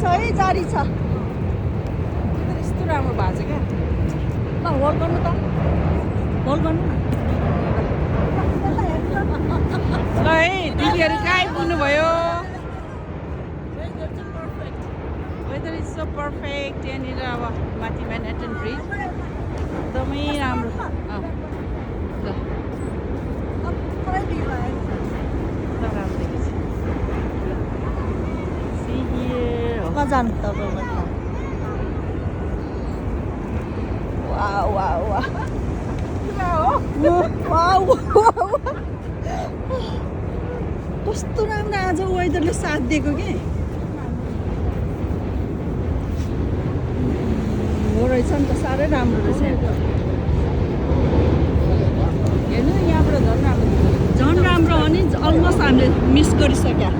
छ है जारी छ यस्तो राम्रो भएको छ क्या ल होल्ड गर्नु त होल्ड गर्नु न ल है दिदीहरू कहाँ आइपुग्नु भयो वेदर इज सो पर्फेक्ट यहाँनिर अब माथि म्यानहट्टन ब्रिज एकदमै राम्रो ल राम्रो देखिन्छ See here. कहाँ जानु तपाईँलाई वाह वाह वाह वाह कस्तो राम्रो आज वेदरले साथ दिएको कि हो रहेछ नि त साह्रै राम्रो रहेछ हेर्नु न यहाँबाट झन् राम्रो झन् राम्रो हो नि अलमोस्ट हामीले मिस गरिसक्यो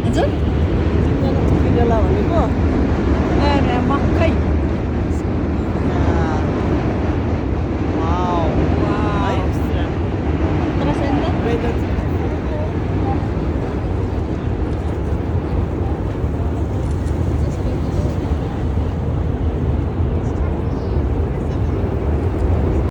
हजुर